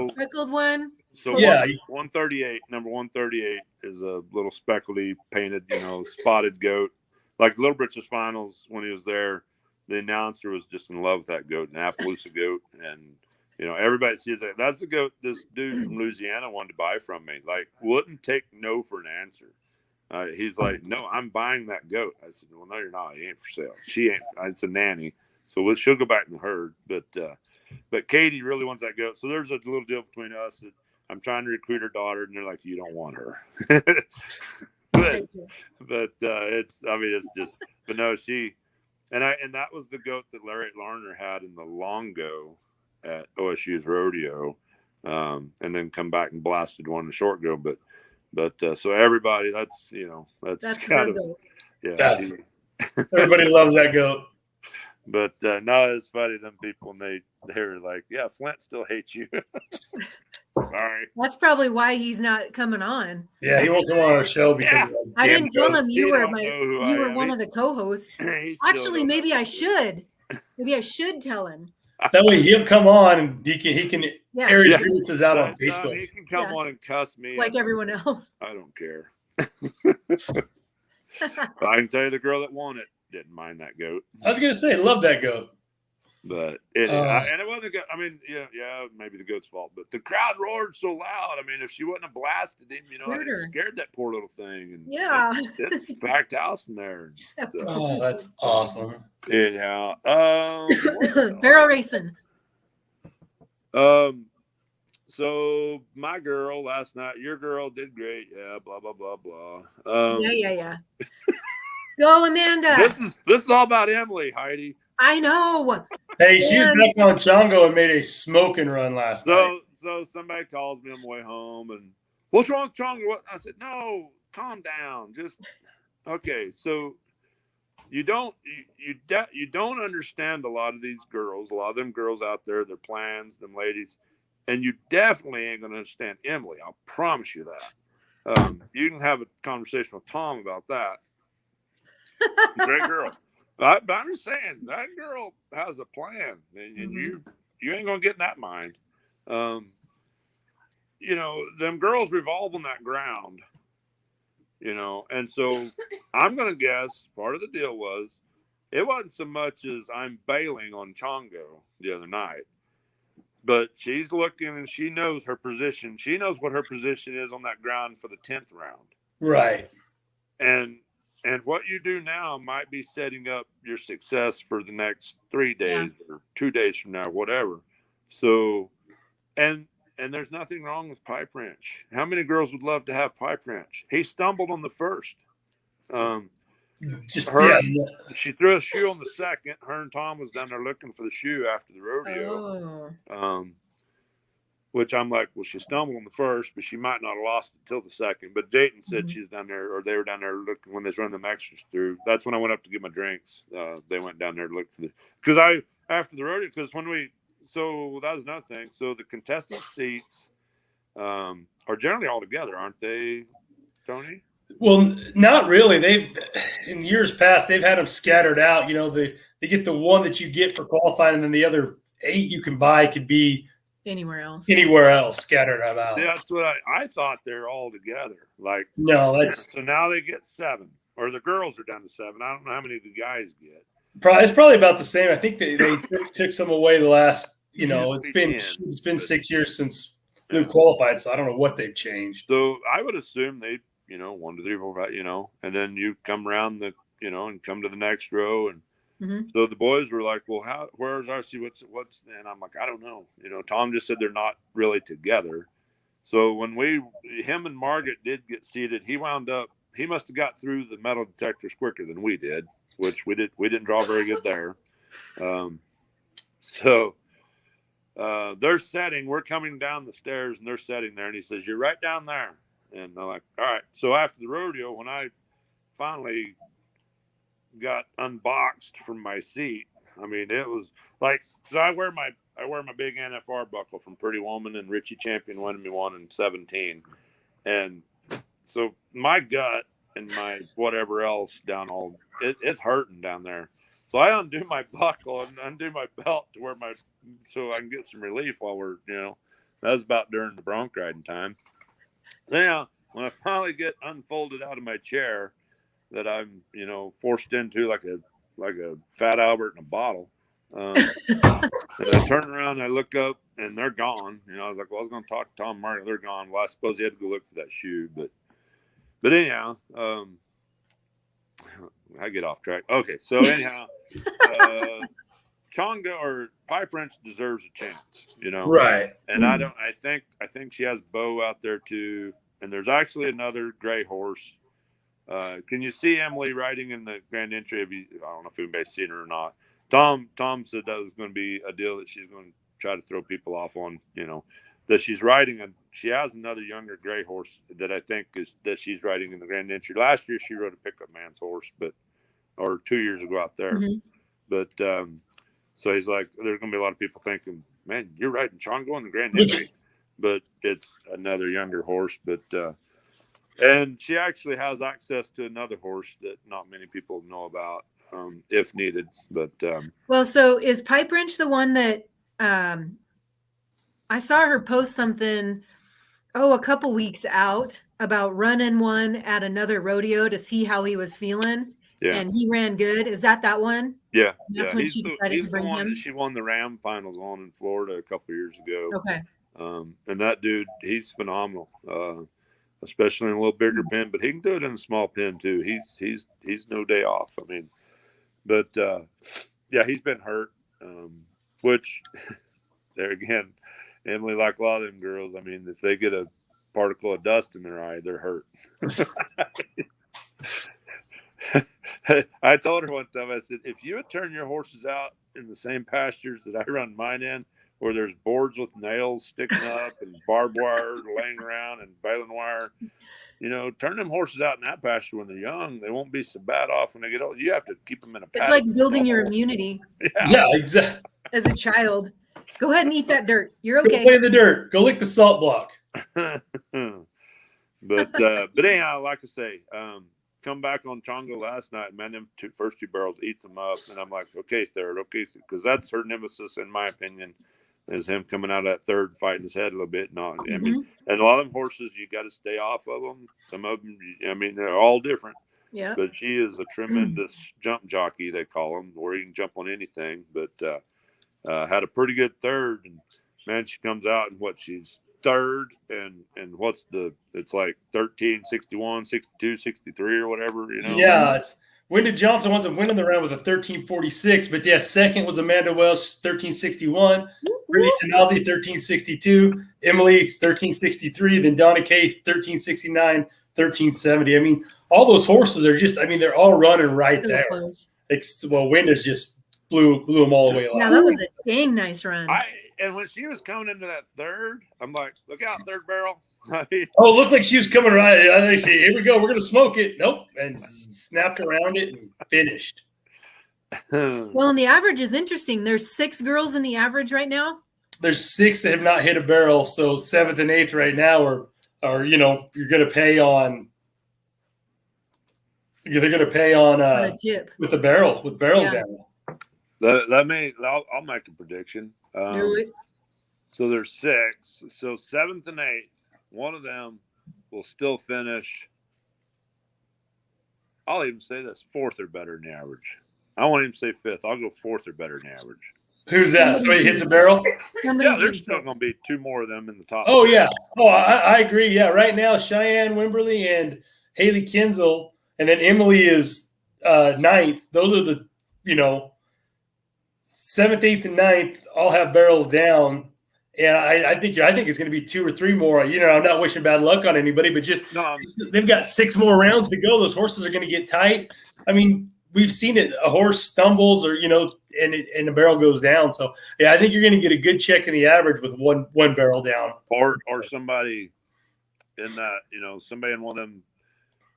speckled one. So yeah, 138, number 138 is a little speckledy painted, spotted goat. Like Little Britches finals when he was there, the announcer was just in love with that goat, an Appaloosa goat, and everybody sees that. That's the goat this dude from Louisiana wanted to buy from me. Like, wouldn't take no for an answer. He's like, no, I'm buying that goat. I said, well, no, you're not. He ain't for sale. She ain't. It's a nanny, so she'll go back in the herd. But Katie really wants that goat. So there's a little deal between us that I'm trying to recruit her daughter, and they're like, you don't want her. but no, she. And that was the goat that Larry Larner had in the Longo at OSU's rodeo, and then come back and blasted one in the short go. But so everybody, that's kind of goat. Yeah. Everybody loves that goat. But no, it's funny. Them people, and they were like, yeah, Flint still hates you. Sorry. That's probably why he's not coming on. Yeah, he won't come on our show because I didn't tell him you were one of the co-hosts. Actually, maybe I should. Maybe I should tell him. That way he'll come on and he can air his grievances out on Facebook. He can come on and cuss me like everyone else. I don't care. I can tell you the girl that won it didn't mind that goat. I was gonna say, love that goat. But it wasn't good. I mean, yeah, maybe the goat's fault, but the crowd roared so loud. I mean, if she wouldn't have blasted him, it scared that poor little thing. And it's packed house in there. So, oh, that's awesome. Yeah. Barrel racing. So my girl last night, your girl did great. Yeah, blah blah blah blah. Yeah. Go, Amanda. This is all about Emily, Heidi. I know. Hey, she was back on Chongo and made a smoking run last night. So somebody calls me on the way home and what's wrong with Chongo? I said, no, calm down. Just okay. So you don't understand a lot of these girls, a lot of them girls out there, their plans, them ladies, and you definitely ain't gonna understand Emily. I'll promise you that. You can have a conversation with Tom about that. Great girl. But I'm just saying that girl has a plan, and you ain't gonna get in that mind. Them girls revolve on that ground, and so I'm gonna guess part of the deal was it wasn't so much as I'm bailing on Chongo the other night, but she's looking and she knows her position. She knows what her position is on that ground for the 10th round, right? And what you do now might be setting up your success for the next 3 days or 2 days from now, whatever. So, and there's nothing wrong with Pipe Wrench. How many girls would love to have Pipe Wrench? He stumbled on the first. She threw a shoe on the second. Her and Tom was down there looking for the shoe after the rodeo. Which I'm like, well, she stumbled on the first, but she might not have lost it till the second. But Dayton said she's down there, or they were down there looking when they was running them extras through. That's when I went up to get my drinks. They went down there to look for after the rodeo, because so that was another thing. So the contestant seats are generally all together, aren't they, Tony? Well, not really. In years past, they've had them scattered out. They get the one that you get for qualifying, and then the other 8 you can buy could be anywhere else scattered about. Yeah, that's what I thought. They're all together. Like, no, that's so now they get 7, or the girls are down to 7. I don't know how many the guys get. It's probably about the same. I think they took some away the last. It's been 6 years since Luke qualified, so I don't know what they've changed. So I would assume they 1, 2, 3, 4, 5, and then you come around and come to the next row. And so the boys were like, well, where's RC? What's, and I'm like, I don't know. Tom just said they're not really together. So when him and Margaret did get seated, he must have got through the metal detectors quicker than we did, which we didn't draw very good there. So they're setting. We're coming down the stairs, and they're setting there. And he says, "You're right down there." And I'm like, "All right." So after the rodeo, when I finally got unboxed from my seat, I mean, it was like, so I wear my big NFR buckle from Pretty Woman, and Richie Champion winning me one in 17. And so my gut and my whatever else down all, it's hurting down there. So I undo my buckle and undo my belt to so I can get some relief while we're, that was about during the bronc riding time. Now, when I finally get unfolded out of my chair that I'm, forced into like a Fat Albert in a bottle, and I turn around and I look up and they're gone. I was like, well, I was going to talk to Tom Martin. They're gone. Well, I suppose he had to go look for that shoe, but anyhow, I get off track. Okay, so anyhow, Chonga or Pipe Wrench deserves a chance, Right. And I think she has Bo out there too. And there's actually another gray horse. Can you see Emily riding in the Grand Entry? I don't know if anybody's seen her or not. Tom said that was going to be a deal that she's going to try to throw people off on, that she's riding. And she has another younger gray horse that I think that she's riding in the Grand Entry. Last year she rode a pickup man's horse, or 2 years ago out there. Mhm. But so he's like, there's going to be a lot of people thinking, man, you're riding Chongo in the Grand Entry. But it's another younger horse. But and she actually has access to another horse that not many people know about, if needed. But well, so is Pipe Wrench the one that I saw her post something a couple weeks out about running one at another rodeo to see how he was feeling? Yeah. And he ran good. Is that one? Yeah. That's when she decided to bring the one him. that she won the Ram finals on in Florida a couple of years ago. Okay. And that dude, he's phenomenal, especially in a little bigger pen, but he can do it in a small pen too. He's no day off. I mean, but yeah, he's been hurt, which there again, Emily, like a lot of them girls, I mean, if they get a particle of dust in their eye, they're hurt. I told her one time, I said, if you would turn your horses out in the same pastures that I run mine in, where there's boards with nails sticking up and barbed wire laying around and baling wire, turn them horses out in that pasture when they're young. They won't be so bad off when they get old. You have to keep them in a pasture. It's like building your immunity. Yeah, exactly. As a child. Go ahead and eat that dirt. You're okay. Go play in the dirt. Go lick the salt block. But anyhow, like I say, come back on Chongo last night, man, them first two barrels eats them up. And I'm like, okay, third, because that's her nemesis, in my opinion, is him coming out of that third, fighting his head a little bit. I mean, and a lot of them horses, you got to stay off of them. Some of them, I mean, they're all different. Yeah. But she is a tremendous jump jockey, they call him, where you can jump on anything. But had a pretty good third, and man, she comes out and she's third, and it's like 13, 61, 62, 63 or whatever, Yeah, Wyndham Johnson wasn't winning the round with a 13:46, but yeah, second was Amanda Welsh, 13:61, Brittany Tanazi, 13:62, Emily, 13:63, then Donna Kay, 13:69, 13:70. I mean, all those horses are just, they're all running right So there. close. Wyndham's just blew them all the way Yeah, off. that was a dang nice run. And when she was coming into that third, I'm like, look out, third barrel. It looked like she was coming right. I think here we go. We're going to smoke it. Nope. And snapped around it and finished. Well, and the average is interesting. There's 6 girls in the average right now. There's 6 that have not hit a barrel. So 7th and 8th right now are you're going to pay on. They're going to pay on A tip. with barrels Yeah. down. I'll make a prediction. Do it. So there's 6. So 7th and 8th, one of them will still finish. I'll even say this: 4th or better than the average. I won't even say 5th. I'll go 4th or better than the average. Who's that? Somebody hits a barrel? Yeah, there's still going to be 2 more of them in the top. Oh, yeah. Oh, I agree. Yeah, right now, Cheyenne Wimberly and Haley Kinzel, and then Emily is 9th. Those are the, 7th, 8th, and 9th all have barrels down. And I think it's going to be 2 or 3 more. I'm not wishing bad luck on anybody, but just they've got 6 more rounds to go. Those horses are going to get tight. I mean, we've seen it. A horse stumbles or, and the barrel goes down. So yeah, I think you're going to get a good check in the average with one barrel down. Or somebody in that, somebody in one of them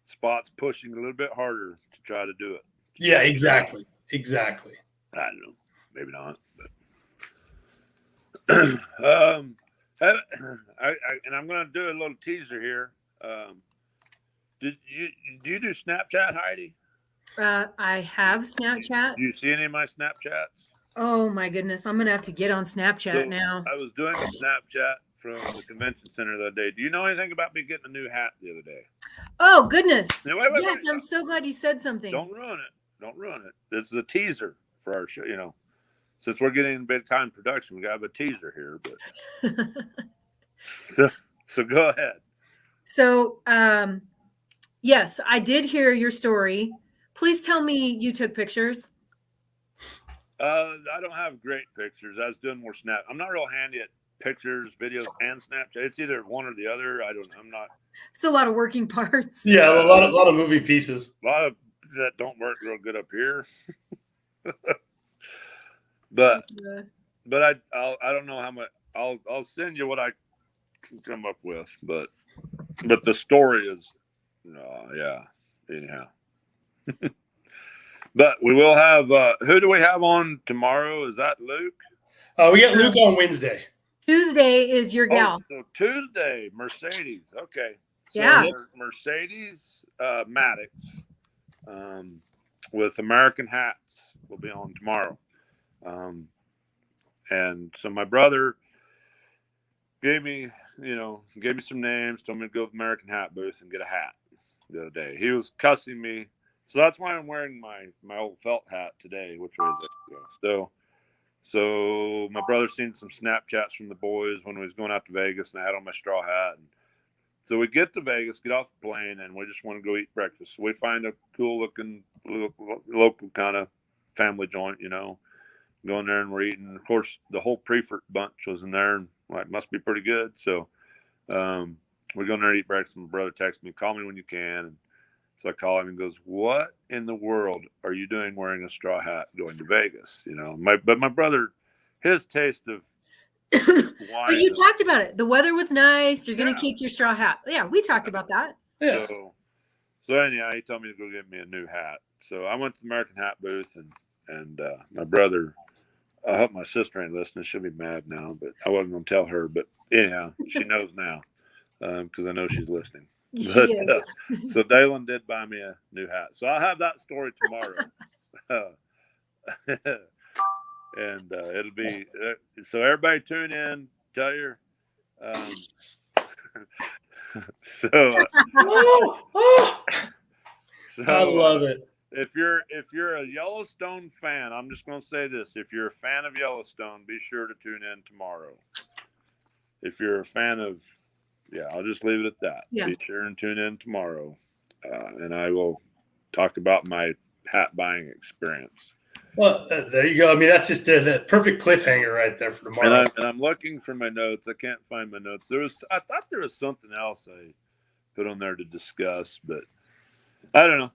spots pushing a little bit harder to try to do it. Yeah, exactly. I don't know, maybe not, but and I'm going to do a little teaser here. Do you do Snapchat, Heidi? I have Snapchat. Do you see any of my Snapchats? Oh my goodness, I'm gonna have to get on Snapchat So, now. I was doing a Snapchat from the convention center the other day. Do you know anything about me getting a new hat the other day? Oh goodness. Now, wait, Yes, I'm so glad you said something. Don't ruin it. This is a teaser for our show. Since we're getting big time production, we got to have a teaser here. But so go ahead. So yes, I did hear your story. Please tell me you took pictures. I don't have great pictures. I was doing more Snap. I'm not real handy at pictures, videos, and Snapchat. It's either one or the other. I'm not. It's a lot of working parts. Yeah, a lot of moving pieces. A lot of that don't work real good up here. but I don't know how much. I'll send you what I can come up with. But the story is, yeah. Anyhow. But we will have who do we have on tomorrow? Is that Luke? We got Luke on Wednesday. Tuesday is your gal. So Tuesday, Mercedes. Okay. So Yeah. Mercedes Maddox with American hats will be on tomorrow. And so my brother gave me some names, told me to go to the American hat booth and get a hat the other day. He was cussing me. So that's why I'm wearing my old felt hat today, which was so my brother seen some Snapchats from the boys when we was going out to Vegas, and I had on my straw hat. And so we get to Vegas, get off the plane, and we just want to go eat breakfast. So we find a cool looking local kind of family joint, going there and we're eating. Of course, the whole Prefert bunch was in there, and must be pretty good. So we're going there to eat breakfast. My brother texts me, call me when you can. And so I call him and goes, what in the world are you doing wearing a straw hat going to Vegas? But my brother, his taste of wine. But you talked about it. The weather was nice. You're going to keep your straw hat. Yeah, we talked about that. Yeah. So anyhow, he told me to go get me a new hat. So I went to the American hat booth and my brother, I hope my sister ain't listening. She'll be mad now, but I wasn't going to tell her. But anyhow, she knows now because I know she's listening. But, so Dalen did buy me a new hat. So I'll have that story tomorrow. And it'll be so everybody tune in, tell your so I love it. If you're a Yellowstone fan, I'm just going to say this. If you're a fan of Yellowstone, be sure to tune in tomorrow. If you're a fan of I'll just leave it at that. Yeah. Be sure and tune in tomorrow, and I will talk about my hat buying experience. Well, there you go. I mean, that's just the perfect cliffhanger right there for tomorrow. And I'm looking for my notes. I can't find my notes. I thought there was something else I put on there to discuss, but I don't know.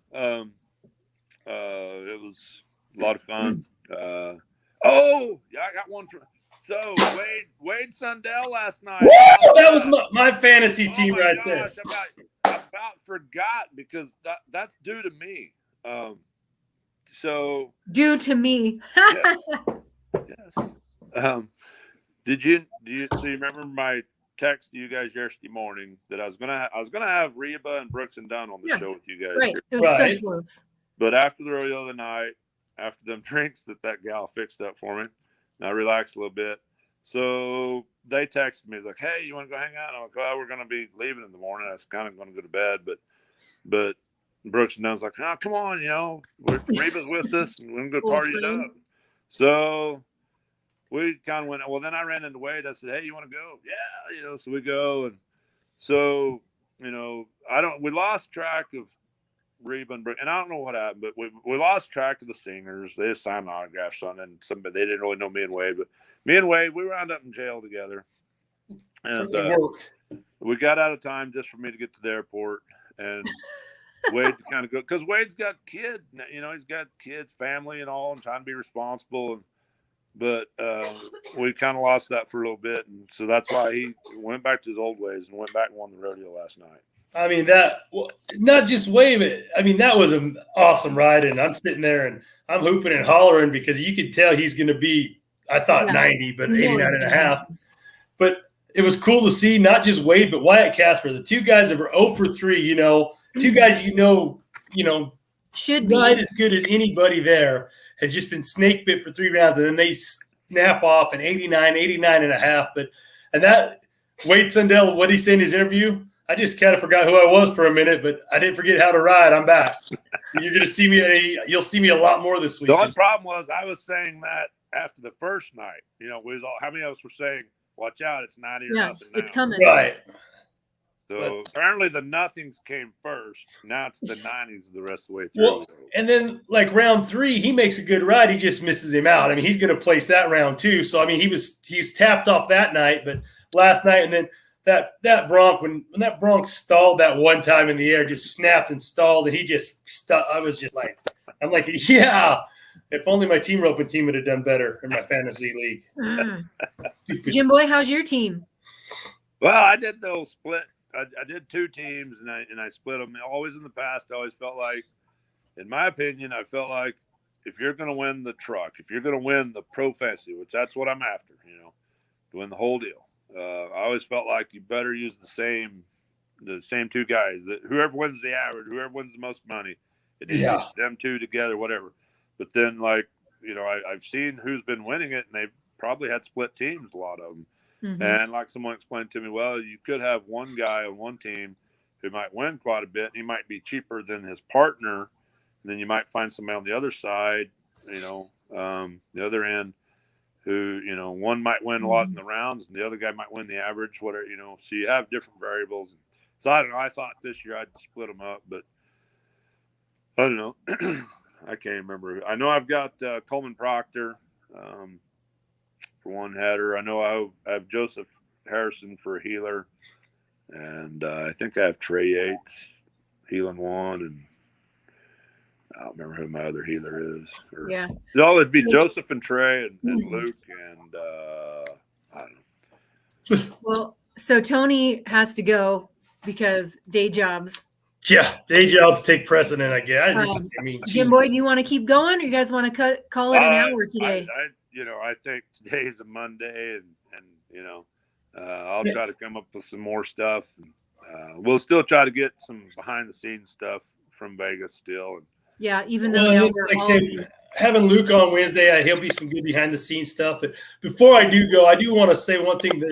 It was a lot of fun. I got one from. So Wade Sundell last night. Woo! That was my fantasy team right there. I about forgot because that's due to me. So due to me. Yes. Do you remember my text to you guys yesterday morning that I was gonna have Reba and Brooks and Dunn on the show with you guys? Right. It was so close. But after the rodeo the night, after them drinks that gal fixed up for me, and I relaxed a little bit. So they texted me like, "Hey, you want to go hang out?" And I was like, "Oh, we're going to be leaving in the morning. I was kind of going to go to bed, but Brooks and Dunn's like, "Oh, come on, Reba's with us, and we're going to party it up." So we kind of went. Well, then I ran into Wade. I said, "Hey, you want to go?" Yeah, So we go, and so we lost track of Reba and I don't know what happened, but we lost track of the singers. They just signed autographs on it, and they didn't really know me and Wade, but me and Wade, we wound up in jail together. And we got out of time just for me to get to the airport. And Wade to kind of go because Wade's got kids. He's got kids, family, and all, and trying to be responsible. But we kind of lost that for a little bit, and so that's why he went back to his old ways and went back and won the rodeo last night. I mean, not just Wade, but I mean, that was an awesome ride. And I'm sitting there and I'm hooping and hollering because you could tell he's going to be, I thought 90, but 89 and a half. But it was cool to see not just Wade, but Wyatt Casper, the two guys that were 0 for 3, two guys, should be right as good as anybody there, had just been snake bit for 3 rounds. And then they snap off an 89 and a half. And that Wade Sundell, what he said in his interview, I just kind of forgot who I was for a minute, but I didn't forget how to ride. I'm back. You're going to see me. You'll see me a lot more this week. The only problem was I was saying that after the first night. How many of us were saying, "Watch out, it's 90 or nothing." It's now. coming. Right. So apparently the nothings came first. Now it's the 90s the rest of the way through. Well, and then like round 3, he makes a good ride. He just misses him out. I mean, he's going to place that round too. So I mean, he's tapped off that night, but last night and then. That bronc, when that bronc stalled that one time in the air, just snapped and stalled, and he just stuck. I was just like, I'm like, yeah. If only my team roping team would have done better in my fantasy league. Jim Boy, how's your team? Well, I did those split. I did 2 teams, and I split them. Always in the past, I always felt like, in my opinion, I felt like if you're going to win the truck, if you're going to win the pro fantasy, which that's what I'm after, to win the whole deal. I always felt like you better use the same 2 guys. That whoever wins the average, whoever wins the most money, them 2 together, whatever. But then, I've seen who's been winning it, and they've probably had split teams, a lot of them. Mm-hmm. And like someone explained to me, well, you could have one guy on one team who might win quite a bit, and he might be cheaper than his partner. And then you might find somebody on the other side, the other end, who, one might win a lot in the rounds and the other guy might win the average, whatever, so you have different variables. So I don't know. I thought this year I'd split them up, but I don't know. I can't remember. I know I've got Coleman Proctor for one header. I know I have Joseph Harrison for a healer. And I think I have Trey Yates, healing one, and I don't remember who my other healer is. No, it'd be Joseph and Trey and Luke and I don't know. Well, so Tony has to go because day jobs. Yeah, day jobs take precedent, I guess. Jim Boy, do you want to keep going, or you guys want to call it an hour today? I think today is a Monday, and I'll try to come up with some more stuff. We'll still try to get some behind the scenes stuff from Vegas still. And even though having Luke on Wednesday, he'll be some good behind the scenes stuff. But before I do go, I do want to say one thing.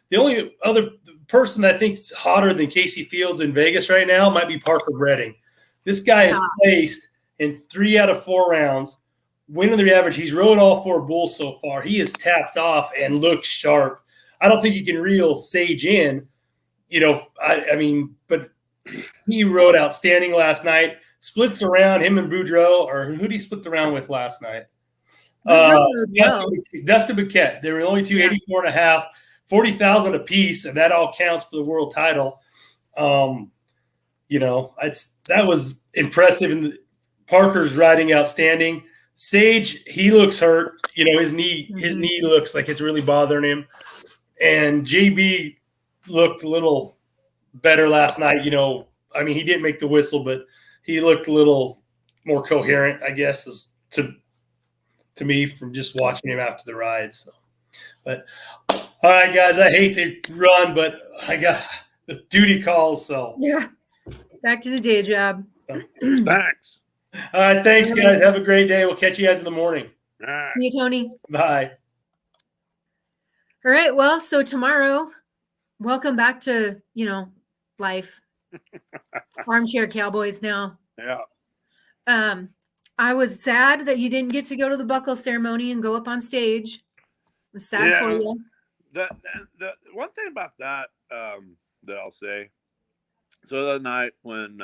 The only other person I think is hotter than Casey Fields in Vegas right now might be Parker Bredding. This guy is placed in 3 out of 4 rounds, winning the average. He's rode all 4 bulls so far. He is tapped off and looks sharp. I don't think you can reel Sage in, but he rode outstanding last night. Splits around him and Boudreaux, or who did he split the round with last night? Dustin Baquette. They were only 84 and a half, 40,000 apiece, and that all counts for the world title. That was impressive. And Parker's riding outstanding. Sage, he looks hurt. His knee looks like it's really bothering him. And JB looked a little better last night. He didn't make the whistle, but he looked a little more coherent, I guess, as to me from just watching him after the ride. So, but all right, guys, I hate to run, but I got the duty calls. So back to the day job. Thanks. All right, thanks, guys. Have a great day. We'll catch you guys in the morning. All right. See you, Tony. Bye. All right. Well, so tomorrow, welcome back to life. Armchair Cowboys now. Yeah. I was sad that you didn't get to go to the buckle ceremony and go up on stage. It was sad for you. The one thing about that that I'll say. So the other night when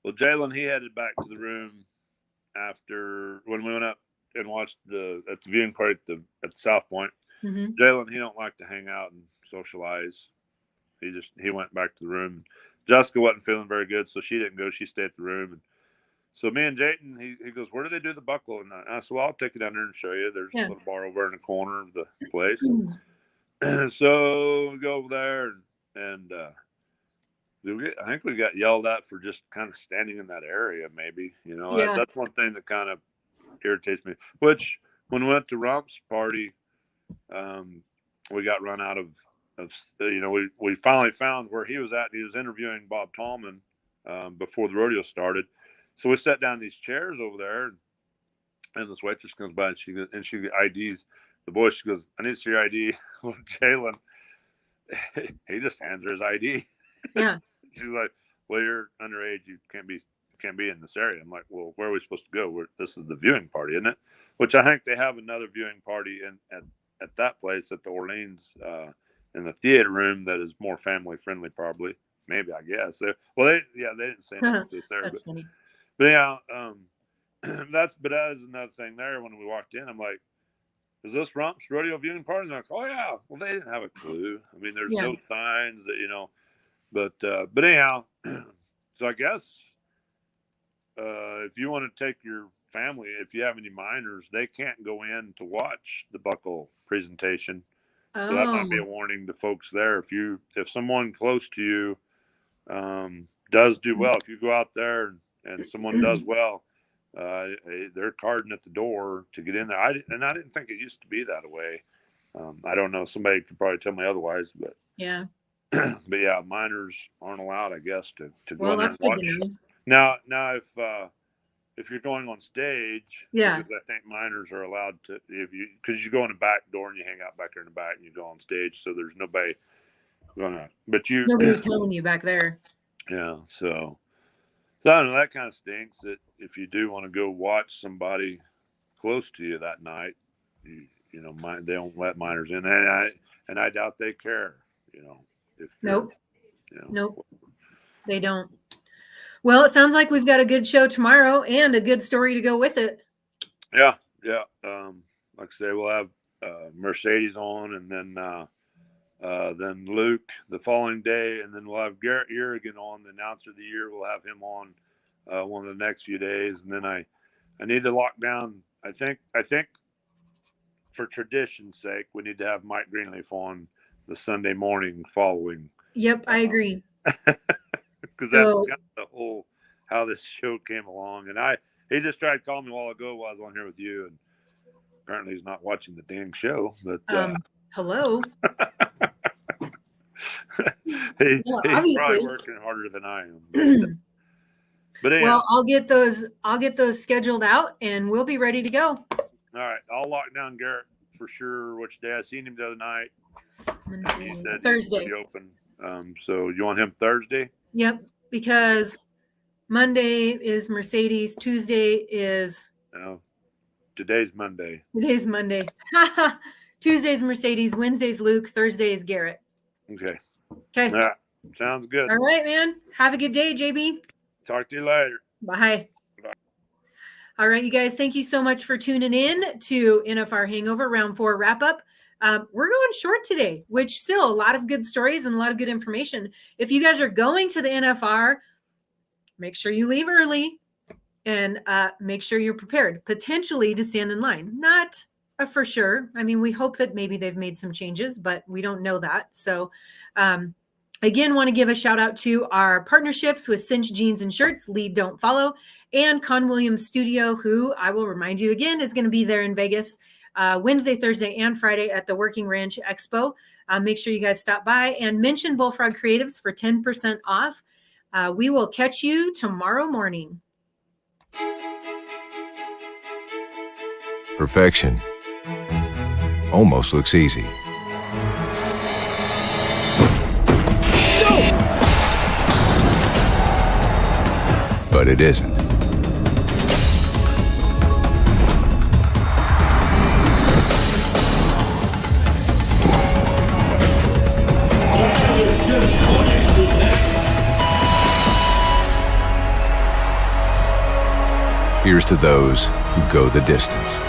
Jalen, he headed back to the room after when we went up and watched at the viewing party at South Point. Jalen, he don't like to hang out and socialize. He went back to the room. Jessica wasn't feeling very good, so she didn't go. She stayed at the room. And so me and Jayton, he goes, where do they do the buckle? And I said, well, I'll take you down there and show you. There's a little bar over in the corner of the place. So we go over there, and I think we got yelled at for just kind of standing in that area, maybe. That's one thing that kind of irritates me. Which, when we went to Rump's party, we got run out of we finally found where he was at. He was interviewing Bob Tallman before the rodeo started. So we sat down in these chairs over there, and this waitress comes by, and she IDs the boy. She goes, I need to see your ID. Well, Jalen, he just hands her his ID. Yeah. She's like, well, you're underage. You can't be in this area. I'm like, well, where are we supposed to go? This is the viewing party, isn't it? Which I think they have another viewing party at that place at the Orleans in the theater room that is more family friendly, probably. Maybe, I guess. They didn't say anything to us there. That's funny. But yeah, that is another thing there. When we walked in, I'm like, is this Rump's rodeo viewing party? And they're like, oh yeah. Well, they didn't have a clue. I mean, there's no signs that, but anyhow, so I guess if you want to take your family, if you have any minors, they can't go in to watch the buckle presentation. So that might be a warning to folks there. If someone close to you does do well, if you go out there and someone does well, they're carding at the door to get in there. I didn't think it used to be that way. I don't know. Somebody could probably tell me otherwise, but yeah. But yeah, minors aren't allowed, I guess, to go in there and watch it. Now, if you're going on stage, because I think minors are allowed to, because you go in the back door and you hang out back there in the back and you go on stage, so there's nobody gonna. But nobody's telling you back there. Yeah, so I don't know. That kind of stinks. That if you do want to go watch somebody close to you that night, they don't let minors in, and I doubt they care. Nope, they don't. Well, it sounds like we've got a good show tomorrow and a good story to go with it. Yeah. Like I say, we'll have Mercedes on, and then Luke the following day, and then we'll have Garrett Urigan on, the announcer of the year. We'll have him on one of the next few days, and then I need to lock down. I think for tradition's sake, we need to have Mike Greenleaf on the Sunday morning following. Yep, I agree. Because that's kind of the whole how this show came along. And he just tried calling me a while ago while I was on here with you, and apparently he's not watching the dang show. But hello. He's probably working harder than I am. But anyhow, well, I'll get those scheduled out, and we'll be ready to go. All right, I'll lock down Garrett for sure. Which day? I seen him the other night. He said Thursday. He's open. So you want him Thursday? Yep, because Monday is Mercedes. Tuesday is. No, today's Monday. Today's Monday. Tuesday's Mercedes. Wednesday's Luke. Thursday is Garrett. Okay. Okay. Yeah, sounds good. All right, man. Have a good day, JB. Talk to you later. Bye. All right, you guys. Thank you so much for tuning in to NFR Hangover Round 4 wrap up. We're going short today, which still a lot of good stories and a lot of good information. If you guys are going to the NFR, make sure you leave early and make sure you're prepared potentially to stand in line. Not for sure. I mean, we hope that maybe they've made some changes, but we don't know that. So again, want to give a shout out to our partnerships with Cinch Jeans and Shirts, Lead Don't Follow, and Con Williams Studio, who I will remind you again is going to be there in Vegas Wednesday, Thursday, and Friday at the Working Ranch Expo. Make sure you guys stop by and mention Bullfrog Creatives for 10% off. We will catch you tomorrow morning. Perfection almost looks easy. But it isn't. Here's to those who go the distance.